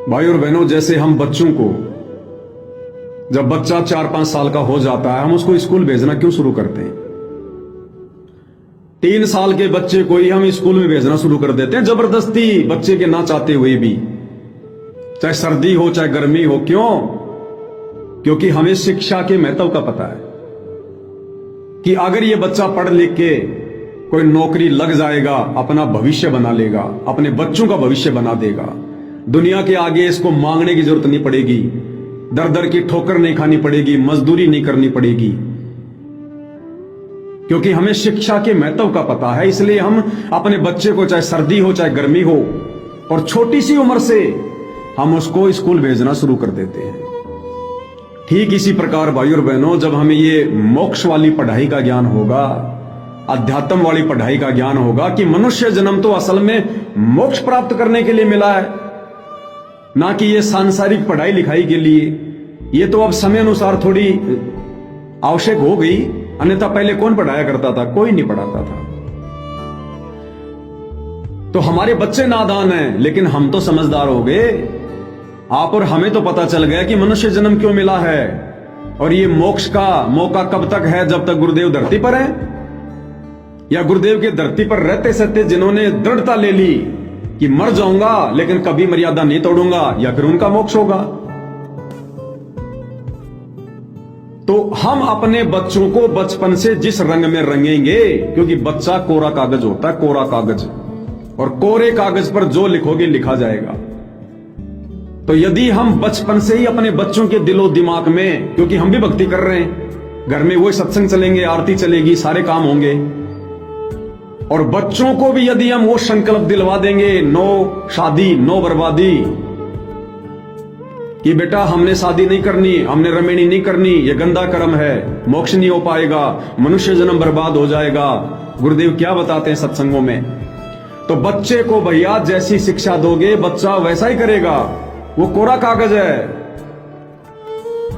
भाई और बहनों, जैसे हम बच्चों को, जब बच्चा 4-5 साल का हो जाता है, हम उसको स्कूल भेजना क्यों शुरू करते हैं? 3 साल के बच्चे को ही हम स्कूल में भेजना शुरू कर देते हैं, जबरदस्ती, बच्चे के ना चाहते हुए भी, चाहे सर्दी हो चाहे गर्मी हो। क्यों? क्योंकि हमें शिक्षा के महत्व का पता है कि अगर ये बच्चा पढ़ लिख के कोई नौकरी लग जाएगा, अपना भविष्य बना लेगा, अपने बच्चों का भविष्य बना देगा, दुनिया के आगे इसको मांगने की जरूरत नहीं पड़ेगी, दर दर की ठोकर नहीं खानी पड़ेगी, मजदूरी नहीं करनी पड़ेगी, क्योंकि हमें शिक्षा के महत्व का पता है। इसलिए हम अपने बच्चे को, चाहे सर्दी हो चाहे गर्मी हो, और छोटी सी उम्र से हम उसको स्कूल भेजना शुरू कर देते हैं। ठीक इसी प्रकार भाई और बहनों, जब हमें ये मोक्ष वाली पढ़ाई का ज्ञान होगा, अध्यात्म वाली पढ़ाई का ज्ञान होगा कि मनुष्य जन्म तो असल में मोक्ष प्राप्त करने के लिए मिला है, ना कि ये सांसारिक पढ़ाई लिखाई के लिए। ये तो अब समय अनुसार थोड़ी आवश्यक हो गई, अन्यथा पहले कौन पढ़ाया करता था? कोई नहीं पढ़ाता था। तो हमारे बच्चे नादान हैं, लेकिन हम तो समझदार हो गए। आप और हमें तो पता चल गया कि मनुष्य जन्म क्यों मिला है, और ये मोक्ष का मौका कब तक है? जब तक गुरुदेव धरती पर है, या गुरुदेव के धरती पर रहते सहते जिन्होंने दृढ़ता ले ली कि मर जाऊंगा लेकिन कभी मर्यादा नहीं तोड़ूंगा, या फिर उनका मोक्ष होगा। तो हम अपने बच्चों को बचपन से जिस रंग में रंगेंगे, क्योंकि बच्चा कोरा कागज होता है, कोरा कागज, और कोरे कागज पर जो लिखोगे लिखा जाएगा। तो यदि हम बचपन से ही अपने बच्चों के दिलो दिमाग में, क्योंकि हम भी भक्ति कर रहे हैं, घर में वही सत्संग चलेंगे, आरती चलेगी, सारे काम होंगे, और बच्चों को भी यदि हम वो संकल्प दिलवा देंगे, नो शादी नो बर्बादी, कि बेटा हमने शादी नहीं करनी, हमने रमेणी नहीं करनी, ये गंदा कर्म है, मोक्ष नहीं हो पाएगा, मनुष्य जन्म बर्बाद हो जाएगा, गुरुदेव क्या बताते हैं सत्संगों में, तो बच्चे को भैया जैसी शिक्षा दोगे बच्चा वैसा ही करेगा। वो कोरा कागज है।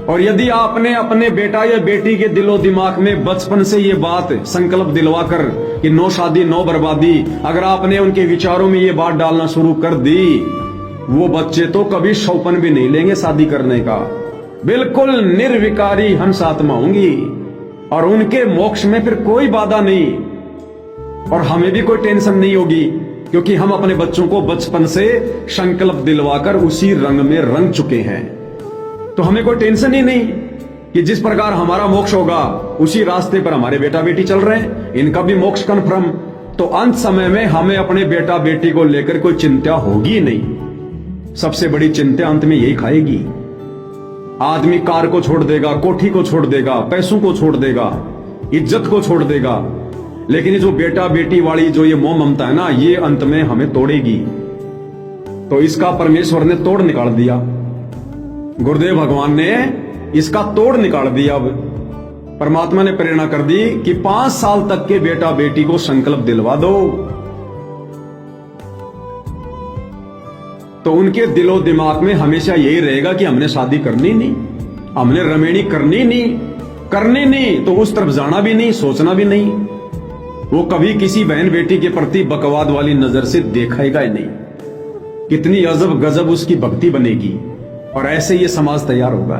और यदि आपने अपने बेटा या बेटी के दिलो दिमाग में बचपन से ये बात संकल्प दिलवाकर कि नो शादी नो बर्बादी, अगर आपने उनके विचारों में ये बात डालना शुरू कर दी, वो बच्चे तो कभी शौपन भी नहीं लेंगे शादी करने का, बिल्कुल निर्विकारी हंस आत्मा होंगी, और उनके मोक्ष में फिर कोई बाधा नहीं, और हमें भी कोई टेंशन नहीं होगी, क्योंकि हम अपने बच्चों को बचपन से संकल्प दिलवाकर उसी रंग में रंग चुके हैं। तो हमें कोई टेंशन ही नहीं कि जिस प्रकार हमारा मोक्ष होगा उसी रास्ते पर हमारे बेटा बेटी चल रहे हैं, इनका भी मोक्ष कन्फर्म। तो अंत समय में हमें अपने बेटा बेटी को लेकर कोई चिंता होगी नहीं। सबसे बड़ी चिंता अंत में यही खाएगी। आदमी कार को छोड़ देगा, कोठी को छोड़ देगा, पैसों को छोड़ देगा, इज्जत को छोड़ देगा, लेकिन ये जो बेटा बेटी वाली जो ये मोह ममता है ना, ये अंत में हमें तोड़ेगी। तो इसका परमेश्वर ने तोड़ निकाल दिया, गुरुदेव भगवान ने इसका तोड़ निकाल दिया। अब परमात्मा ने प्रेरणा कर दी कि 5 साल तक के बेटा बेटी को संकल्प दिलवा दो, तो उनके दिलो दिमाग में हमेशा यही रहेगा कि हमने शादी करनी नहीं, हमने रमेणी करनी नहीं, तो उस तरफ जाना भी नहीं, सोचना भी नहीं। वो कभी किसी बहन बेटी के प्रति बकवाद वाली नजर से देखेगा ही नहीं। कितनी अजब गजब उसकी भक्ति बनेगी, और ऐसे ये समाज तैयार होगा।